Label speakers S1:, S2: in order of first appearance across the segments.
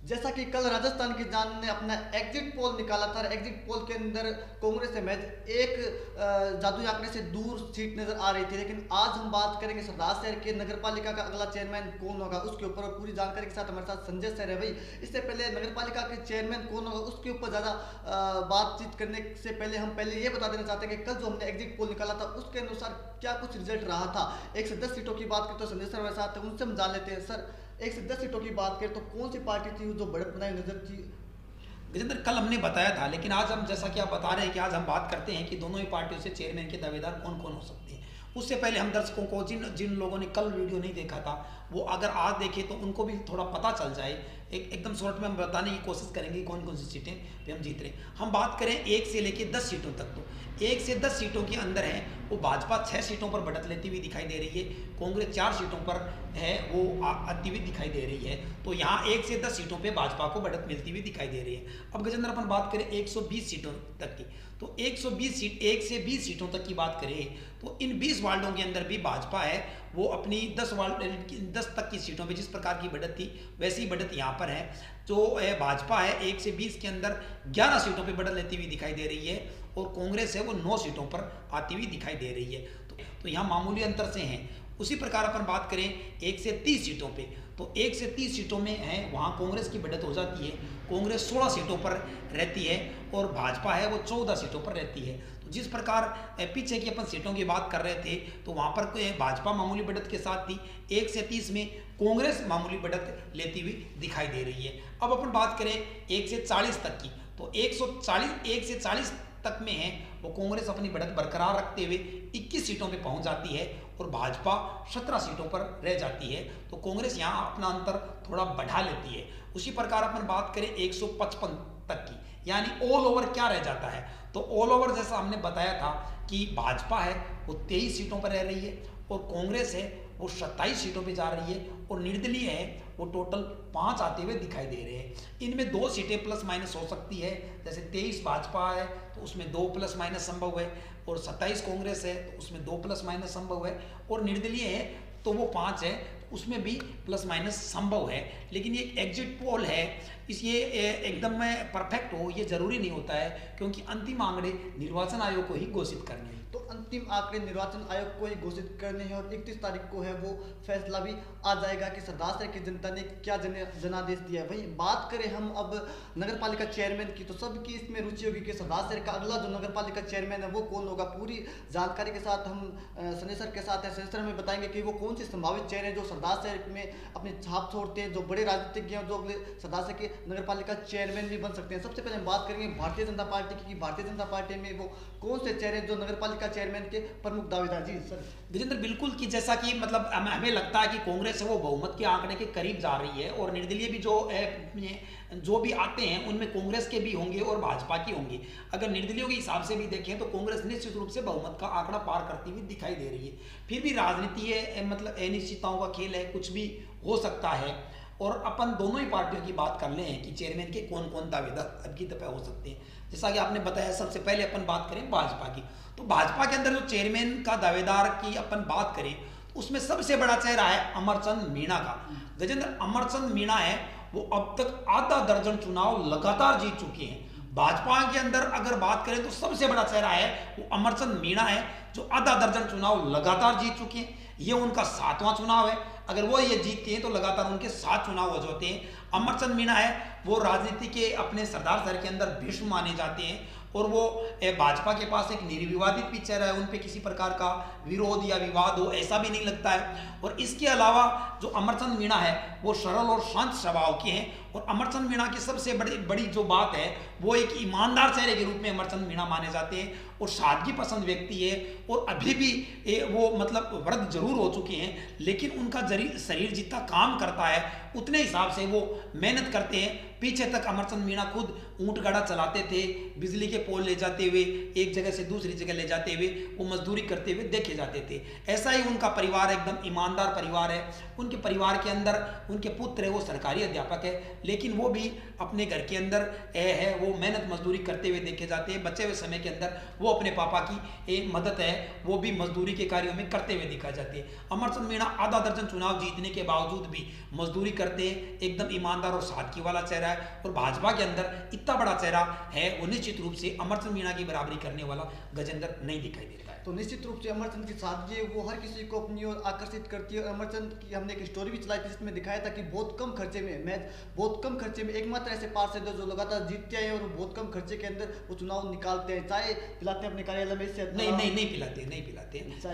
S1: जैसा कि कल राजस्थान की जान ने अपना एग्जिट पोल निकाला था, एग्जिट पोल के अंदर कांग्रेस से महज एक जादुई आंकड़े से दूर सीट नजर आ रही थी। लेकिन आज हम बात करेंगे सरदार शहर के नगर पालिका का अगला चेयरमैन कौन होगा उसके ऊपर, और पूरी जानकारी के साथ हमारे साथ संजय सर है। भाई, इससे पहले नगर पालिका के चेयरमैन कौन होगा उसके ऊपर ज़्यादा बातचीत करने से पहले हम पहले ये बता देना चाहते हैं कि कल जो हमने एग्जिट पोल निकाला था उसके अनुसार क्या कुछ रिजल्ट रहा था। 1 से 10 सीटों की बात करें तो संजय सर हमारे साथ हैं, उनसे हम जान लेते हैं। सर, 1 से 10 सीटों की बात करें तो कौन सी पार्टी थी जो बढ़त बनाई नजर थी?
S2: गजेंद्र, कल हमने बताया था, लेकिन आज हम, जैसा कि आप बता रहे हैं कि आज हम बात करते हैं कि दोनों ही पार्टियों से चेयरमैन के दावेदार कौन कौन हो सकते हैं। उससे पहले हम दर्शकों को, जिन जिन लोगों ने कल वीडियो नहीं देखा था, वो अगर आज देखे तो उनको भी थोड़ा पता चल जाए। एकदम शॉर्ट में हम बताने की कोशिश करेंगे कौन कौन सी सीटें पे हम जीत रहे हैं। हम बात करें 1 से लेकर 10 सीटों तक, तो 1 से 10 सीटों के अंदर है वो भाजपा 6 सीटों पर बढ़त लेती हुई दिखाई दे रही है, कांग्रेस 4 सीटों पर है वो आती हुई दिखाई दे रही है। तो यहाँ 1 से 10 सीटों पे भाजपा को बढ़त मिलती हुई दिखाई दे रही है। अब गजेंद्र, अपन बात करें 120 सीटों तक की, तो 120 सीट, 1 से 20 सीटों तक की बात करें तो इन 20 वार्डों के अंदर भी भाजपा है वो अपनी 10 तक की सीटों पे जिस प्रकार की बढ़त थी वैसी ही बढ़त यहाँ पर है। जो भाजपा है 1 से 20 के अंदर 11 सीटों पे बढ़त लेती हुई दिखाई दे रही है, और कांग्रेस है वो 9 सीटों पर आती हुई दिखाई दे रही है। तो यहाँ मामूली अंतर से हैं। उसी प्रकार अपन बात करें 1 से 30 सीटों पे, तो 1 से 30 सीटों में है वहाँ कांग्रेस की बढ़त हो जाती है, कांग्रेस 16 सीटों पर रहती है और भाजपा है वो 14 सीटों पर रहती है। तो जिस प्रकार पीछे की अपन सीटों की बात कर रहे थे तो वहाँ पर भाजपा मामूली बढ़त के साथ थी, 1 से 30 में कांग्रेस मामूली बढ़त लेती हुई दिखाई दे रही है। अब अपन बात करें 1 से 40 तक की, तो 1 से 40 तक में है वो कांग्रेस अपनी बढ़त बरकरार रखते हुए 21 सीटों पे पहुंच जाती है और भाजपा 17 सीटों पर रह जाती है। तो कांग्रेस यहाँ अपना अंतर थोड़ा बढ़ा लेती है। उसी प्रकार अपन बात करें 155 तक की, यानी ऑल ओवर क्या रह जाता है, तो ऑल ओवर जैसा हमने बताया था कि भाजपा है वो 23 सीटों पर रह रही है और कांग्रेस है वो 27 सीटों पे जा रही है और निर्दलीय है वो टोटल 5 आते हुए दिखाई दे रहे हैं। इनमें 2 सीटें प्लस माइनस हो सकती है, जैसे 23 भाजपा है तो उसमें 2 प्लस माइनस संभव है, और 27 कांग्रेस है तो उसमें 2 प्लस माइनस संभव है, और निर्दलीय है तो वो 5 है, उसमें भी प्लस माइनस संभव है। लेकिन ये एग्जिट पोल है, इस ये एकदम में परफेक्ट हो ये जरूरी नहीं होता है, क्योंकि अंतिम आंकड़े निर्वाचन आयोग को ही घोषित करने हैं।
S1: तो अंतिम आंकड़े निर्वाचन आयोग को ही घोषित करने हैं और 31 तारीख को है वो फैसला भी आ जाएगा कि सरदार शहर की जनता ने क्या जनादेश दिया है। वही बात करें हम अब नगर पालिका चेयरमैन की, तो सबकी इसमें रुचि होगी कि सरदार शहर का अगला जो नगर पालिका चेयरमैन है वो कौन होगा। पूरी जानकारी के साथ हम संजय सर के साथ हैं। संजय सर हमें बताएंगे कि वो कौन से संभावित चेहरे जो सरदार शहर में अपनी छाप छोड़ते हैं, जो बड़े राजनीतिज्ञ हैं, जो अगले सरदार शहर के नगर पालिका चेयरमैन भी बन सकते हैं। सबसे पहले हम बात करेंगे भारतीय जनता पार्टी की, भारतीय जनता पार्टी में वो कौन से चेहरे जो नगर पालिका चेयरमैन के प्रमुख दावेदार। जी सर।
S2: गजेंद्र, बिल्कुल कि जैसा कि मतलब हमें लगता है कि कांग्रेस है वो बहुमत के आंकड़े के करीब जा रही है, और निर्दलीय भी जो भी आते हैं उनमें कांग्रेस के भी होंगे और भाजपा के होंगे। अगर निर्दलीयों के हिसाब से भी देखें तो कांग्रेस निश्चित रूप से बहुमत का आंकड़ा पार करती हुई दिखाई दे रही है। फिर भी राजनीति है, मतलब अनिश्चितताओं का खेल है, कुछ भी हो सकता है। और अपन दोनों ही पार्टियों की बात कर लें कि चेयरमैन के कौन कौन दावेदार अब की दफा हो सकते हैं। जैसा कि आपने बताया, सबसे पहले अपन बात करें भाजपा की, तो भाजपा के अंदर जो चेयरमैन का दावेदार की अपन बात करें तो उसमें सबसे बड़ा चेहरा है अमरचंद मीणा का। गजेंद्र, अमरचंद मीणा है वो अब तक आधा दर्जन चुनाव लगातार जीत चुके हैं। भाजपा के अंदर अगर बात करें तो सबसे बड़ा चेहरा है वो अमरचंद मीणा है, जो आधा दर्जन चुनाव लगातार जीत चुके हैं। ये उनका 7वां चुनाव है। अगर वो ये जीतते हैं तो लगातार उनके 7 चुनाव हो जाते हैं। अमरचंद मीणा है वो राजनीति के अपने सरदार शहर के अंदर भीष्म माने जाते हैं, और वो भाजपा के पास एक निर्विवादित भी चेहरा है, उन पे किसी प्रकार का विरोध या विवाद हो ऐसा भी नहीं लगता है। और इसके अलावा जो अमरचंद मीणा है वो सरल और शांत स्वभाव के हैं, और अमरचंद मीणा की सबसे बड़ी जो बात है वो एक ईमानदार चेहरे के रूप में अमरचंद मीणा माने जाते हैं, और सादगी पसंद व्यक्ति है। और अभी भी वो मतलब वृद्ध जरूर हो चुके हैं, लेकिन उनका शरीर जितना काम करता है उतने हिसाब से वो मेहनत करते हैं। पीछे तक अमरचंद मीणा खुद ऊंट गाड़ा चलाते थे, बिजली के पोल ले जाते हुए, एक जगह से दूसरी जगह ले जाते हुए वो मजदूरी करते हुए देखे जाते थे। ऐसा ही उनका परिवार एकदम ईमानदार परिवार है। उनके परिवार के अंदर उनके पुत्र है वो सरकारी अध्यापक है, लेकिन वो भी अपने घर के अंदर है वो मेहनत मजदूरी करते हुए देखे जाते हैं। बचे हुए समय के अंदर वो वो अपने पापा की एक मदद है वो भी मजदूरी के कार्यों में करते हुए दिखाई जाती है। अमरचंद मीणा आधा दर्जन चुनाव जीतने के बावजूद भी मजदूरी करते हैं, एकदम ईमानदार और सादगी वाला चेहरा है। और भाजपा के अंदर इतना बड़ा चेहरा है वो निश्चित रूप से अमरचंद मीणा की बराबरी करने वाला गजेंद्र नहीं दिखाई देता है।
S1: तो निश्चित रूप से अमरचंद की सादगी है वो हर किसी को अपनी ओर आकर्षित करती है। अमरचंद की हमने एक स्टोरी भी चलाई थी जिसमें दिखाया था कि बहुत कम खर्चे में एकमात्र ऐसे पार्षद है जो लगातार जीतते हैं और बहुत कम खर्चे के अंदर वो चुनाव निकालते हैं, चाय पिलाते हैं अपने कार्यालय में। इससे
S2: नहीं पिलाते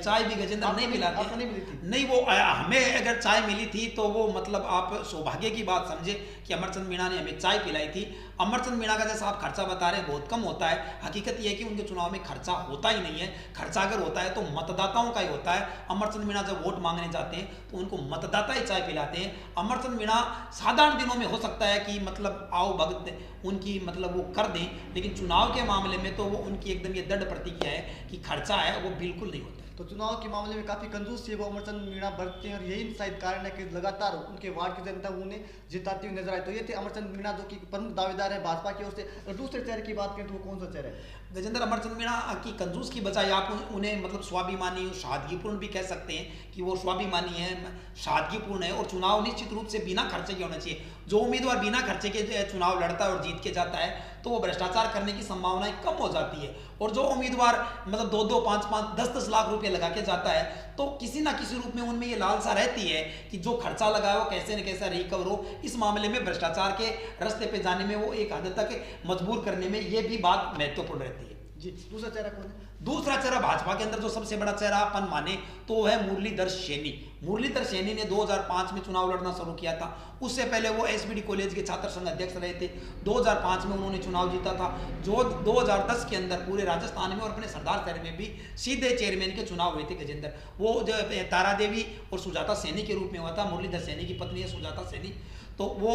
S2: चाय भी गजेंद्र नहीं पिलाते।
S1: नहीं मिली थी?
S2: नहीं, वो हमें अगर चाय मिली थी तो वो मतलब आप सौभाग्य की बात समझे कि अमरचंद मीणा ने हमें चाय पिलाई थी। अमरचंद मीणा का जैसा आप खर्चा बता रहे हैं बहुत कम होता है, हकीकत यह है कि उनके चुनाव में खर्चा होता ही नहीं है। खर्चा अगर होता है तो मतदाताओं का ही होता है। अमरचंद मीणा जब वोट मांगने जाते हैं तो उनको मतदाता ही चाय पिलाते हैं। अमरचंद मीणा साधारण दिनों में हो सकता है कि मतलब आओ भगत उनकी मतलब वो कर दें, लेकिन चुनाव के मामले में तो वो उनकी एकदम ये दृढ़ प्रतिज्ञा है कि खर्चा है वो बिल्कुल नहीं होता।
S1: तो चुनाव के मामले में काफी कंजूस है वो अमरचंद मीणा बरतते हैं और यही शायद कारण है कि लगातार उनके वार्ड की जनता उन्हें जिताती हुई नजर आए। तो ये थे अमरचंद मीणा जो कि प्रमुख दावेदार है भाजपा की ओर से। और दूसरे चेहरे की बात करें तो वो कौन सा चेहरा है?
S2: गजेंद्र, अमरचंद मीणा की कंजूस की बजाय आप उन्हें मतलब स्वाभिमानी सादगीपूर्ण भी कह सकते हैं कि वो स्वाभिमानी है, सादगीपूर्ण है। और चुनाव निश्चित रूप से बिना खर्चे के होना चाहिए। जो उम्मीदवार बिना खर्चे के चुनाव लड़ता है और जीत के जाता है तो वो भ्रष्टाचार करने की संभावनाएं कम हो जाती है। और जो उम्मीदवार मतलब 2-2, 5-5, 10-10 लाख रुपए लगा के जाता है तो किसी ना किसी रूप में उनमें ये लालसा रहती है कि जो खर्चा लगा है वो कैसे न कैसा रिकवर हो। इस मामले में भ्रष्टाचार के रास्ते पे जाने में वो एक हद तक मजबूर करने में ये भी बात महत्वपूर्ण रहती है।
S1: जी, दूसरा चेहरा कौन है?
S2: दूसरा चेहरा भाजपा के अंदर जो सबसे बड़ा चेहरा अपन माने तो वो है मुरलीधर सैनी। मुरलीधर सैनी ने 2005 में चुनाव लड़ना शुरू किया था। उससे पहले वो एसबीडी कॉलेज के छात्र संघ अध्यक्ष रहे थे। 2005 में उन्होंने चुनाव जीता था, जो 2010 के अंदर पूरे राजस्थान में और अपने सरदार शहर में भी सीधे चेयरमैन के चुनाव हुए थे। गजेंद्र, वो जो तारा देवी और सुजाता सैनी के रूप में हुआ था। मुरलीधर सैनी की पत्नी है सुजाता सैनी। तो वो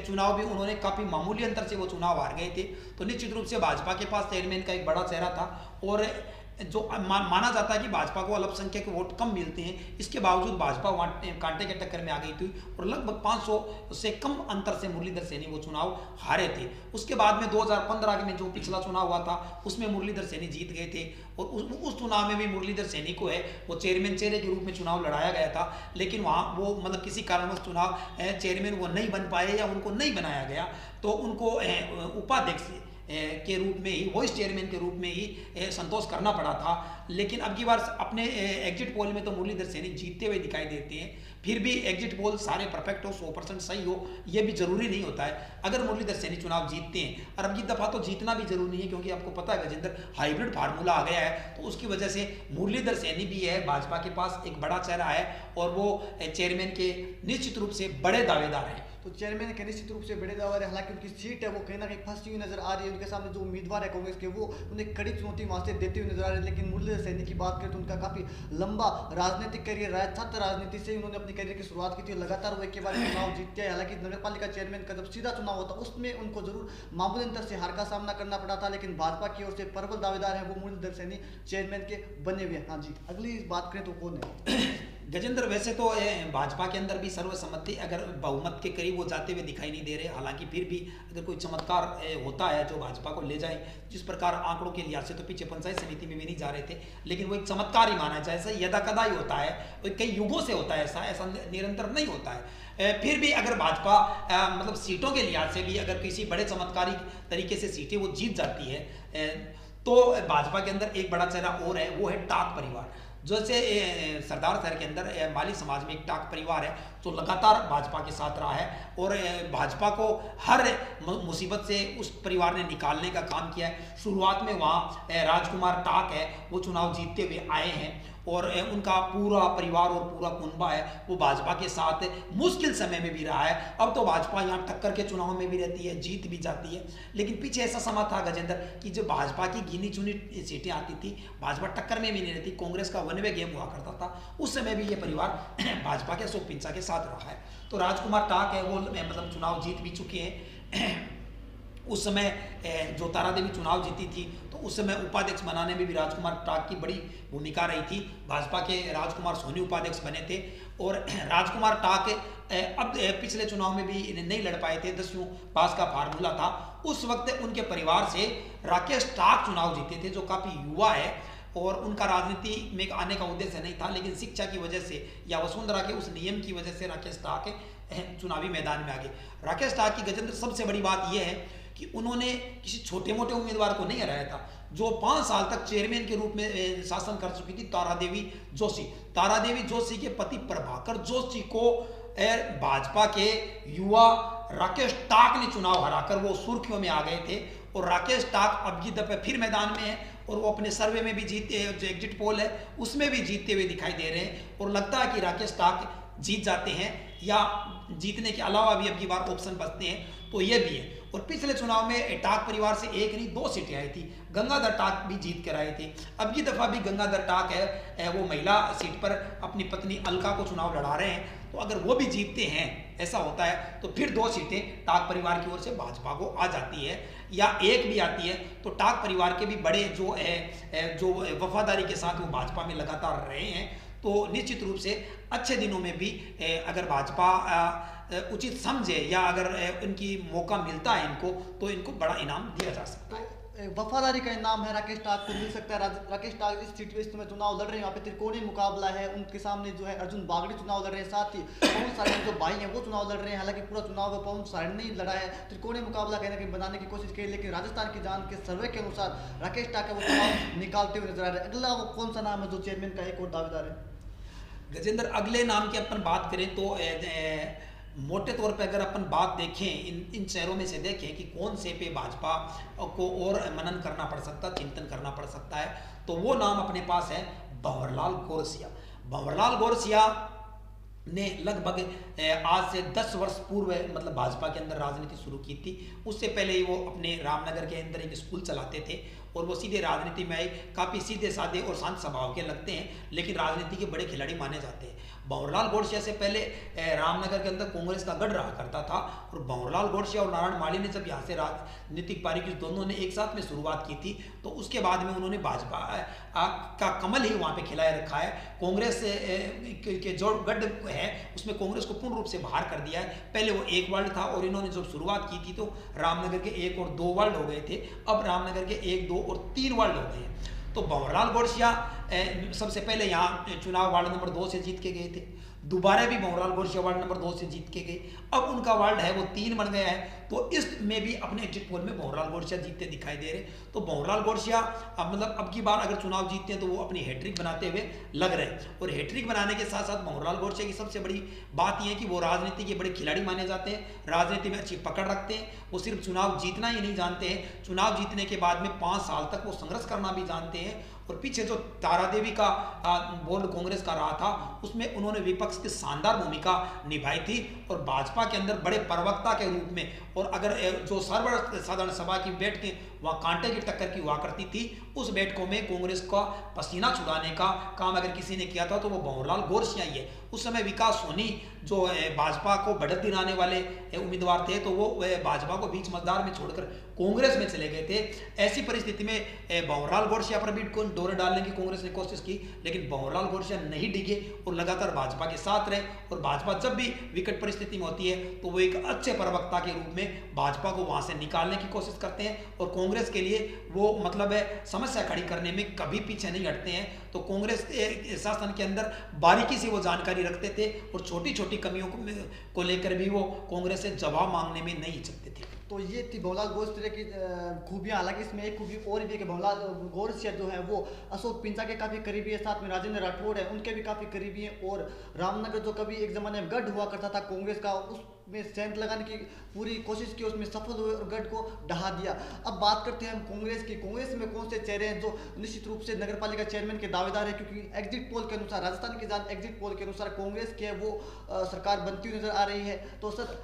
S2: चुनाव भी उन्होंने काफ़ी मामूली अंतर से वो चुनाव हार गए थे। तो निश्चित रूप से भाजपा के पास चेयरमैन का एक बड़ा चेहरा था। और जो माना जाता है कि भाजपा को अल्पसंख्यक वोट कम मिलते हैं, इसके बावजूद भाजपा कांटे के टक्कर में आ गई थी और लगभग 500 से कम अंतर से मुरलीधर सैनी वो चुनाव हारे थे। उसके बाद में 2015 में जो पिछला चुनाव हुआ था उसमें मुरलीधर सैनी जीत गए थे और उस चुनाव में भी मुरलीधर सैनी को है वो चेयरमैन चेहरे के रूप में चुनाव लड़ाया गया था। लेकिन वहाँ वो मतलब किसी कारणवश चुनाव चेयरमैन वो नहीं बन पाए या उनको नहीं बनाया गया, तो उनको उपाध्यक्ष के रूप में ही, वॉइस चेयरमैन के रूप में ही संतोष करना पड़ा था। लेकिन अब की बार अपने एग्जिट पोल में तो मुरलीधर सैनी जीतते हुए दिखाई देते हैं। फिर भी एग्जिट पोल सारे परफेक्ट हो, 100% सही हो, ये भी जरूरी नहीं होता है। अगर मुरलीधर सैनी चुनाव जीतते हैं, और अब की दफा तो जीतना भी जरूरी नहीं है क्योंकि आपको पता है गजेंद्र हाइब्रिड फार्मूला आ गया है, तो उसकी वजह से मुरलीधर सैनी भी है, भाजपा के पास एक बड़ा चेहरा है और वो चेयरमैन के निश्चित रूप से बड़े दावेदार हैं।
S1: तो चेयरमैन के निश्चित रूप से बड़े दावेदार है। हालांकि उनकी सीट है वो कहीं ना कहीं फंसी हुई नजर आ रही है। उनके सामने जो उम्मीदवार है कांग्रेस के वो उन्हें कड़ी चुनौती वहां से देते हुए नजर आ रहे हैं। लेकिन मुरलीधर सैनी की बात करें तो उनका काफी लंबा राजनीतिक करियर रहा है। छात्र राजनीति से उन्होंने अपने करियर की शुरुआत की थी और लगातार वो एक के बाद चुनाव जीतते हैं। हालांकि नगर पालिका चेयरमैन का जब सीधा चुनाव होता उसमें उनको जरूर मामूली अंतर से हार का सामना करना पड़ा था। लेकिन भाजपा की ओर से प्रबल दावेदार है वो मुरलीधर सैनी चेयरमैन के बने हुए हैं। हाँ जी, अगली बात करें तो कौन है?
S2: गजेंद्र, वैसे तो भाजपा के अंदर भी सर्वसम्मति अगर बहुमत के करीब वो जाते हुए दिखाई नहीं दे रहे। हालांकि फिर भी अगर कोई चमत्कार होता है जो भाजपा को ले जाए, जिस प्रकार आंकड़ों के लिहाज से तो पीछे पंचायत समिति में भी नहीं जा रहे थे, लेकिन वो एक चमत्कार ही माना जाए। ऐसा यदा कदा ही होता है, कई युगों से होता है, ऐसा निरंतर नहीं होता है। फिर भी अगर भाजपा मतलब सीटों के लिहाज से भी अगर किसी बड़े चमत्कारी तरीके से सीटें वो जीत जाती है तो भाजपा के अंदर एक बड़ा चेहरा और है, वो है टाक परिवार। जैसे सरदार शहर के अंदर माली समाज में एक टाक परिवार है जो लगातार भाजपा के साथ रहा है और भाजपा को हर मुसीबत से उस परिवार ने निकालने का काम किया है। शुरुआत में वहाँ राजकुमार टाक है वो चुनाव जीतते हुए आए हैं और उनका पूरा परिवार और पूरा कुनबा है वो भाजपा के साथ मुश्किल समय में भी रहा है। अब तो भाजपा यहाँ टक्कर के चुनाव में भी रहती है, जीत भी जाती है। लेकिन पीछे ऐसा समा था गजेंद्र कि जो भाजपा की गिनी चुनी सीटें आती थी, भाजपा टक्कर में भी नहीं रहती, कांग्रेस का वन वे गेम हुआ करता था, उस समय भी ये परिवार भाजपा के अशोक पिंचा के साथ रहा है। तो राजकुमार टाक है वो मतलब चुनाव जीत भी चुके हैं उस समय जो तारा देवी चुनाव जीती थी तो उस समय उपाध्यक्ष बनाने में भी राजकुमार टाक की बड़ी भूमिका रही थी। भाजपा के राजकुमार सोनी उपाध्यक्ष बने थे और राजकुमार टाक अब पिछले चुनाव में भी नहीं लड़ पाए थे, 10वीं पास का फार्मूला था। उस वक्त उनके परिवार से राकेश टाक चुनाव जीते थे जो काफ़ी युवा है और उनका राजनीति में आने का उद्देश्य नहीं था, लेकिन शिक्षा की वजह से या वसुंधरा के उस नियम की वजह से राकेश टाक चुनावी मैदान में आ गए। राकेश टाक की गजेंद्र सबसे बड़ी बात यह है कि उन्होंने किसी छोटे मोटे उम्मीदवार को नहीं हराया था। जो 5 साल तक चेयरमैन के रूप में शासन कर चुकी थी तारा देवी जोशी, तारा देवी जोशी के पति प्रभाकर जोशी को भाजपा के युवा राकेश टाक ने चुनाव हराकर वो सुर्खियों में आ गए थे। और राकेश टाक अब की दफे फिर मैदान में है और वो अपने सर्वे में भी जीते, जो एग्जिट पोल है उसमें भी जीतते हुए दिखाई दे रहे हैं और लगता है कि राकेश टाक जीत जाते हैं या जीतने के अलावा भी अब की बार ऑप्शन बचते हैं तो ये भी है। और पिछले चुनाव में टाक परिवार से 1 नहीं 2 सीटें आई थी, गंगाधर टाक भी जीत कर आए थे। अब की दफा भी गंगाधर टाक है वो महिला सीट पर अपनी पत्नी अलका को चुनाव लड़ा रहे हैं, तो अगर वो भी जीतते हैं, ऐसा होता है तो फिर 2 सीटें टाक परिवार की ओर से भाजपा को आ जाती है या 1 भी आती है तो टाक परिवार के भी बड़े जो वफादारी के साथ वो भाजपा में लगातार रहे हैं, तो निश्चित रूप से अच्छे दिनों में भी अगर भाजपा उचित समझे या अगर इनकी मौका मिलता है इनको तो इनको बड़ा इनाम दिया जा सकता है।
S1: वफादारी का इनाम है राकेश टाक को मिल सकता है। राकेश टाक इस सीट पे इस समय चुनाव लड़ रहे हैं, यहाँ पे त्रिकोणीय मुकाबला है, उनके सामने जो है अर्जुन बागड़ी चुनाव लड़ रहे हैं, साथ ही पवन सारणी जो भाई हैं वो चुनाव लड़ रहे हैं। हालांकि पूरा चुनाव पवन सारणी ने लड़ा है, त्रिकोणीय मुकाबला कहीं ना कहीं बनाने की कोशिश की, लेकिन राजस्थान की जान के सर्वे के अनुसार राकेश टाक वो चुनाव निकालते हुए नजर आ रहे हैं। अगला वो कौन सा नाम है जो चेयरमैन का एक और दावेदार है?
S2: गजेंद्र, अगले नाम की अपन बात करें तो मोटे तौर पे अगर अपन बात देखें इन शहरों में से देखें कि कौन से पे भाजपा को और मनन करना पड़ सकता, चिंतन करना पड़ सकता है, तो वो नाम अपने पास है भंवरलाल गौरसिया। भंवरलाल गौरसिया ने लगभग आज से 10 वर्ष पूर्व मतलब भाजपा के अंदर राजनीति शुरू की थी। उससे पहले ही वो अपने रामनगर के अंदर एक स्कूल चलाते थे और वो सीधे राजनीति में आए। काफ़ी सीधे साधे और शांत स्वभाव के लगते हैं, लेकिन राजनीति के बड़े खिलाड़ी माने जाते हैं। भंवरलाल गौरसिया से पहले रामनगर के अंदर कांग्रेस का गढ़ रहा करता था और भंवरलाल गौरसिया और नारायण माली ने जब यहाँ से राजनीतिक पारी दोनों ने एक साथ में शुरुआत की थी तो उसके बाद में उन्होंने भाजपा का कमल ही वहाँ पे खिलाए रखा है। कांग्रेस के जो गढ़ है उसमें कांग्रेस को पूर्ण रूप से बाहर कर दिया है। पहले वो 1 वार्ड था और इन्होंने जब शुरुआत की थी तो रामनगर के 1 और 2 वार्ड हो गए थे, अब रामनगर के 1, 2 और 3 वार्ड हो गए हैं। तो भंवरलाल गौरसिया सबसे पहले यहाँ चुनाव वार्ड नंबर 2 से जीत के गए थे, दोबारा भी भंवरलाल गौरसिया वार्ड नंबर 2 से जीत के गए, अब उनका वार्ड है वो 3 बन गया है। तो इसमें भी अपने एग्जिट पोल में भंवरलाल गौरसिया जीतते दिखाई दे रहे। तो भंवरलाल गौरसिया मतलब अब की बार अगर चुनाव जीतते हैं तो वो अपनी हैट्रिक बनाते हुए लग रहे हैं। और हैट्रिक बनाने के साथ साथ भंवरलाल गौरसिया की सबसे बड़ी बात यह है कि वो राजनीति के बड़े खिलाड़ी माने जाते हैं, राजनीति में अच्छी पकड़ रखते हैं। वो सिर्फ चुनाव जीतना ही नहीं जानते हैं, चुनाव जीतने के बाद में 5 साल तक वो संघर्ष करना भी जानते हैं। और पीछे जो तारा देवी का बोर्ड कांग्रेस का रहा था उसमें उन्होंने विपक्ष की शानदार भूमिका निभाई थी और भाजपा के अंदर बड़े प्रवक्ता के रूप में, और अगर जो सर्वसाधारण सभा की बैठकें वहाँ कांटे की टक्कर की हुआ करती थी, उस बैठकों में कांग्रेस का पसीना छुड़ाने का काम अगर किसी ने किया था तो वो भंवरलाल गौरसिया ही है। उस समय विकास सोनी जो भाजपा को बढ़त दिलाने वाले उम्मीदवार थे तो वो भाजपा को बीच मतदार में छोड़कर कांग्रेस में चले गए थे। ऐसी परिस्थिति में भंवरलाल गौरसिया पर भी डोरे डालने की कांग्रेस ने कोशिश की, लेकिन भंवरलाल गौरसिया नहीं डिगे और लगातार भाजपा के साथ रहे। और भाजपा जब भी विकट परिस्थिति में होती है तो वो एक अच्छे प्रवक्ता के रूप में भाजपा को वहां से निकालने की कोशिश करते हैं और कांग्रेस के लिए वो मतलब समस्या खड़ी करने में कभी पीछे नहीं हटते हैं। तो कांग्रेस शासन के अंदर बारीकी से वो जानकारी रखते थे और छोटी छोटी कमियों को लेकर भी वो कांग्रेस से जवाब मांगने में नहीं हिचकते थे।
S1: तो ये थी भंवरलाल गौरसिया की खूबियाँ। हालांकि इसमें एक खूबी और भी है कि भंवरलाल गौरसिया जो है वो अशोक पिंचा के काफ़ी करीबी है, साथ में राजेंद्र राठौड़ है उनके भी काफ़ी करीबी हैं। और रामनगर जो कभी एक ज़माने में गढ़ हुआ करता था कांग्रेस का, उसमें सेंध लगाने की पूरी कोशिश की, उसमें सफल हुए और गढ़ को ढहा दिया। अब बात करते हैं हम कांग्रेस की। कांग्रेस में कौन से चेहरे हैं जो निश्चित रूप से नगर पालिका चेयरमैन के दावेदार है, क्योंकि एग्जिट पोल के अनुसार, राजस्थान की जान एग्जिट पोल के अनुसार कांग्रेस की है वो सरकार बनती हुई नजर आ रही है। तो सर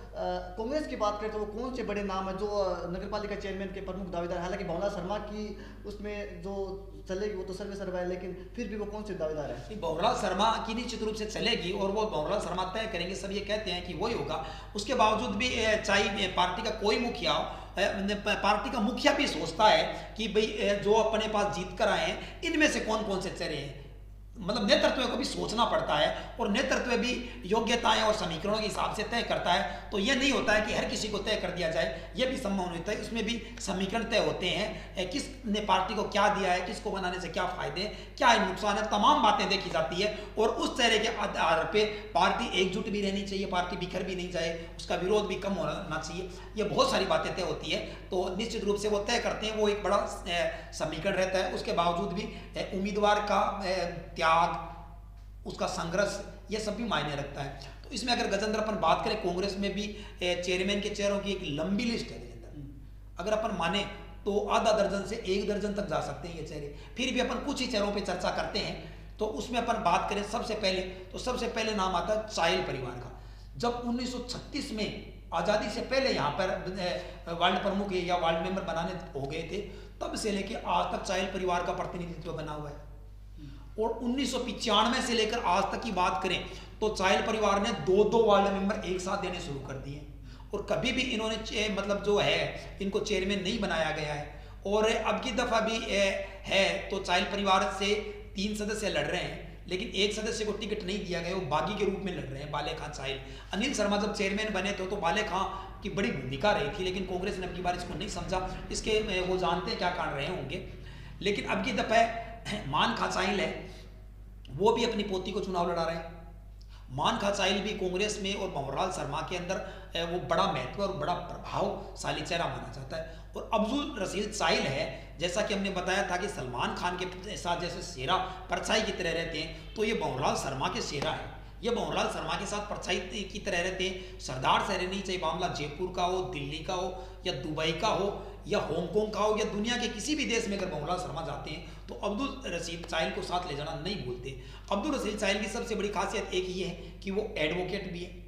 S1: कांग्रेस की बात करें तो वो कौन से बड़े नाम है जो नगर पालिका चेयरमैन के प्रमुख दावेदार? हालांकि भंवरलाल शर्मा की उसमें जो चलेगी वो तो सर्वे सर्वा है, लेकिन फिर भी वो कौन से दावेदार है?
S2: भंवरलाल शर्मा की निश्चित रूप से चलेगी और वो भंवरलाल शर्मा तय करेंगे, सब ये कहते हैं कि वही होगा। उसके बावजूद भी चाहे पार्टी का कोई मुखिया हो, पार्टी का मुखिया भी सोचता है कि भाई जो अपने पास जीत कर आए हैं इनमें से कौन कौन से चेहरे हैं, मतलब नेतृत्व को भी सोचना पड़ता है और नेतृत्व भी योग्यताएं और समीकरणों के हिसाब से तय करता है। तो यह नहीं होता है कि हर किसी को तय कर दिया जाए, यह भी संभव नहीं होता है। उसमें भी समीकरण तय होते हैं, किसने पार्टी को क्या दिया है, किसको बनाने से क्या फायदे हैं, क्या नुकसान है, तमाम बातें देखी जाती है और उस चेहरे के आधार पे पार्टी एकजुट भी रहनी चाहिए, पार्टी बिखर भी नहीं जाए, उसका विरोध भी कम होना चाहिए। ये बहुत सारी बातें तय होती है, तो निश्चित रूप से वो तय करते हैं, वो एक बड़ा समीकरण रहता है। उसके बावजूद भी उम्मीदवार का त्याग, उसका संघर्ष, ये सब भी मायने रखता है। तो इसमें अगर गजेंद्र अपन बात करें, कांग्रेस में भी चेयरमैन के चेहरों की एक लंबी लिस्ट है गजेंद्र। अगर अपन माने तो आधा दर्जन से 1 दर्जन तक जा सकते हैं ये चेहरे। फिर भी अपन कुछ ही चेहरों पे चर्चा करते हैं। तो उसमें अपन बात करें सबसे पहले नाम आता है चाइल परिवार का। जब 1936 में आज़ादी से पहले यहाँ पर वार्ड प्रमुख या वार्ड मेंबर बनाने हो गए थे, तब से लेकर आज तक चाइल परिवार का प्रतिनिधित्व बना हुआ है। और 1995 से लेकर आज तक की बात करें तो चाइल परिवार ने 2-2 वार्ड मेंबर एक साथ देने शुरू कर दिए और कभी भी इन्होंने मतलब जो है इनको चेयरमैन नहीं बनाया गया है। और अब की दफा भी है तो चाइल परिवार से 3 सदस्य लड़ रहे हैं, लेकिन एक सदस्य को टिकट नहीं दिया गया, वो बागी के रूप में लड़ रहे हैं, बाले खां चाइल। अनिल शर्मा जब चेयरमैन बने थे तो बाले खां की बड़ी भूमिका रही थी, लेकिन कांग्रेस ने अब की बार इसको नहीं समझा। इसके वो जानते हैं क्या कारण रहे होंगे। लेकिन अब की दफा मान खां चाइल है, वो भी अपनी पोती को चुनाव लड़ा रहे हैं। मान खां चाइल भी कांग्रेस में और भंवरलाल शर्मा के अंदर वो बड़ा महत्व और बड़ा प्रभावशाली चेहरा माना जाता है। और अब्दुल रशीद चाइल है, जैसा कि हमने बताया था कि सलमान खान के साथ जैसे शेरा परछाई की तरह रहते हैं, तो ये भंवरलाल शर्मा के शेरा है। ये भंवरलाल शर्मा के साथ परछाई की तरह रहते हैं। सरदार शहर नहीं, चाहे मामला जयपुर का हो, दिल्ली का हो या दुबई का हो या हांगकांग का हो या दुनिया के किसी भी देश में अगर भंवरलाल शर्मा जाते हैं तो अब्दुल रशीद चाइल को साथ ले जाना नहीं भूलते। अब्दुल रशीद चाइल की सबसे बड़ी खासियत एक ये है कि वो एडवोकेट भी है,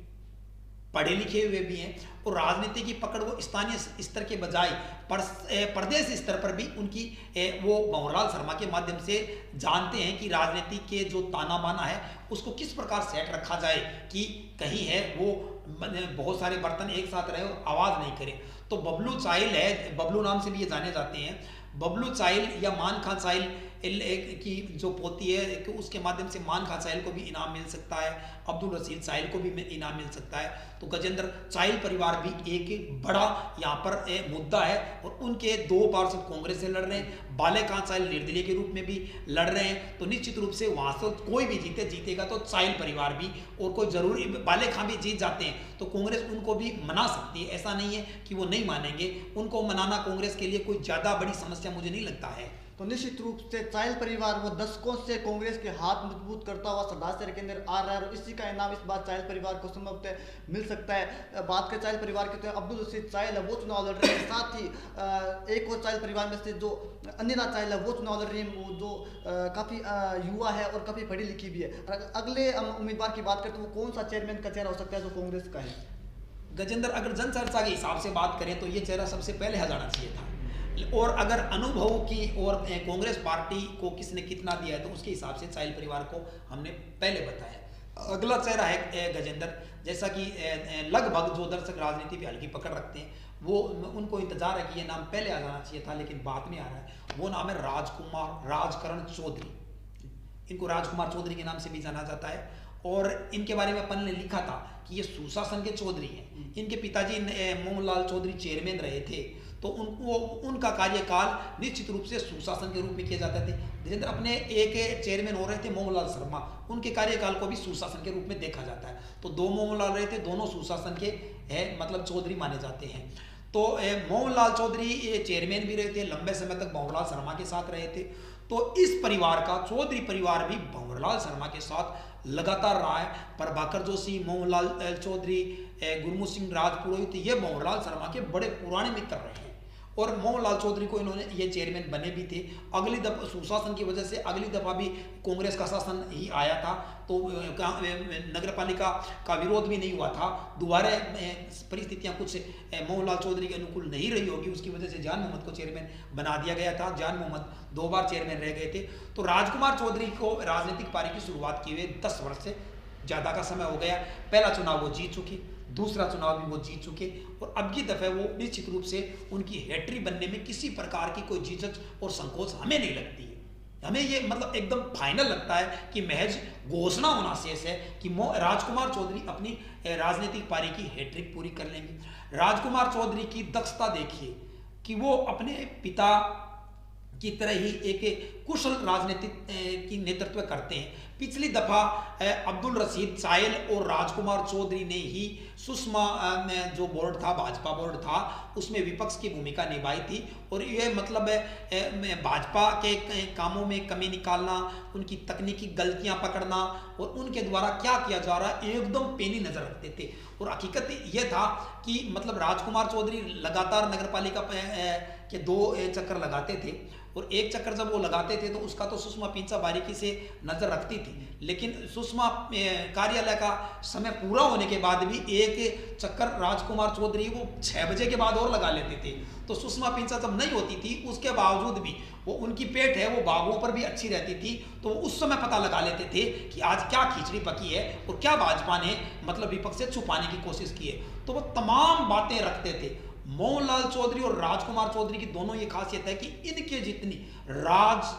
S2: पढ़े लिखे हुए भी हैं और राजनीति की पकड़ वो स्थानीय स्तर के बजाय प्रदेश स्तर पर भी उनकी वो भंवरलाल शर्मा के माध्यम से जानते हैं कि राजनीति के जो ताना बाना है उसको किस प्रकार सेट रखा जाए कि कहीं है वो बहुत सारे बर्तन एक साथ रहे और आवाज़ नहीं करे। तो बबलू चाइल है, बबलू नाम से भी ये जाने जाते हैं। बबलू चाइल या मान खां चाइल की जो पोती है कि उसके माध्यम से मान खां चाइल को भी इनाम मिल सकता है, अब्दुल रशीद चाइल को भी इनाम मिल सकता है। तो गजेंद्र चाइल परिवार भी एक बड़ा यहाँ पर मुद्दा है और उनके 2 पार्षद कांग्रेस से लड़ रहे हैं, बाले खां चाइल निर्दलीय के रूप में भी लड़ रहे हैं। तो निश्चित रूप से वहाँ से कोई भी जीतेगा तो चाइल परिवार भी, और कोई जरूरी बाले खां भी जीत जाते हैं तो कांग्रेस उनको भी मना सकती है। ऐसा नहीं है कि वो नहीं मानेंगे, उनको मनाना कांग्रेस के लिए कोई ज़्यादा बड़ी समस्या मुझे नहीं लगता है।
S1: तो निश्चित रूप से चाइल परिवार वो दशकों से कांग्रेस के हाथ मजबूत करता हुआ सरदार शहर के अंदर आ रहा है और इसी का इनाम इस बार चाइल परिवार को संभवतः मिल सकता है। बात करें चाइल परिवार की तो अब्दुल रशीद चाइल है वो चुनाव लड़ रहे हैं, साथ ही एक और चाइल परिवार में से जो अनिला चाइल है वो चुनाव लड़ रही है, जो काफ़ी युवा है और काफ़ी पढ़ी लिखी भी है। अगले हम उम्मीदवार की बात करें तो वो कौन सा चेयरमैन का चेहरा हो सकता है जो कांग्रेस का है?
S2: गजेंद्र, अगर जनचर्चा के हिसाब से बात करें तो ये चेहरा सबसे पहले आ जाना चाहिए था, और अगर अनुभव की और कांग्रेस पार्टी को किसने कितना दिया है तो उसके हिसाब से चाइल परिवार को हमने पहले बताया। अगला चेहरा है गजेंद्र, जैसा कि लगभग जो दर्शक राजनीति पे हल्की पकड़ रखते हैं वो उनको इंतजार है कि ये नाम पहले आ जाना चाहिए था लेकिन बाद में आ रहा है। वो नाम है राजकरण चौधरी। इनको राजकुमार चौधरी के नाम से भी जाना जाता है और इनके बारे में अपन ने लिखा था कि ये सुशासन के चौधरी हैं। इनके पिताजी मोहनलाल चौधरी चेयरमैन रहे थे, तो उनका कार्यकाल निश्चित रूप से सुशासन के रूप में किया जाता थे। गजेंद्र, अपने एक चेयरमैन हो रहे थे मोहनलाल शर्मा, उनके कार्यकाल को भी सुशासन के रूप में देखा जाता है। तो 2 मोहनलाल रहे थे, दोनों सुशासन के मतलब चौधरी माने जाते हैं। तो मोहनलाल चौधरी चेयरमैन भी रहे थे, लंबे समय तक भंवरलाल शर्मा के साथ रहे थे। तो इस परिवार का चौधरी परिवार भी भंवरलाल शर्मा के साथ लगातार रहा है। प्रभाकर जोशी, मोहनलाल चौधरी, गुरमुख सिंह राजपुरोहित, ये भंवरलाल शर्मा के बड़े पुराने मित्र रहे हैं और मोहनलाल चौधरी को इन्होंने ये चेयरमैन बने भी थे। अगली दफा सुशासन की वजह से अगली दफा भी कांग्रेस का शासन ही आया था, तो नगर पालिका का विरोध भी नहीं हुआ था। दोबारा परिस्थितियां कुछ मोहनलाल चौधरी के अनुकूल नहीं रही होगी, उसकी वजह से जान मोहम्मद को चेयरमैन बना दिया गया था। जान मोहम्मद 2 बार चेयरमैन रह गए थे। तो राजकुमार चौधरी को राजनीतिक पारी की शुरुआत किए हुए 10 वर्ष से ज़्यादा का समय हो गया। पहला चुनाव वो जीत चुकी, दूसरा चुनाव भी वो जीत चुके और अब की दफे वो निश्चित रूप से उनकी हैट्रिक बनने में किसी प्रकार की कोई झिझक और संकोच हमें नहीं लगती है। हमें ये मतलब एकदम फाइनल लगता है कि महज घोषणा होना शेष है कि राजकुमार चौधरी अपनी राजनीतिक पारी की हैट्रिक पूरी कर लेंगे। राजकुमार चौधरी की दक्षता देखिए कि वो अपने पिता की तरह ही एक कुशल राजनीतिक की नेतृत्व करते हैं। पिछली दफा अब्दुल रशीद साहिल और राजकुमार चौधरी ने ही सुषमा जो बोर्ड था, भाजपा बोर्ड था, उसमें विपक्ष की भूमिका निभाई थी और ये मतलब भाजपा के कामों में कमी निकालना, उनकी तकनीकी गलतियां पकड़ना और उनके द्वारा क्या किया जा रहा है एकदम पेनी नजर रखते थे। और हकीकत ये था कि मतलब राजकुमार चौधरी लगातार नगरपालिका के 2 चक्कर लगाते थे और एक चक्कर जब वो लगाते थे तो उसका तो सुषमा पिंचा बारीकी से नजर रखती थी, लेकिन सुषमा कार्यालय का समय पूरा होने के बाद भी एक चक्कर राजकुमार चौधरी वो 6 बजे के बाद और लगा लेते थे। तो सुषमा पिंचा जब नहीं होती थी उसके बावजूद भी वो उनकी पेट है वो बागों पर भी अच्छी रहती थी, तो उस समय पता लगा लेते थे कि आज क्या खिचड़ी पकी है और क्या भाजपा ने मतलब विपक्ष से छुपाने की कोशिश की है। तो वो तमाम बातें रखते थे। मोहनलाल चौधरी और राजकुमार चौधरी की दोनों ये खासियत है कि इनके जितनी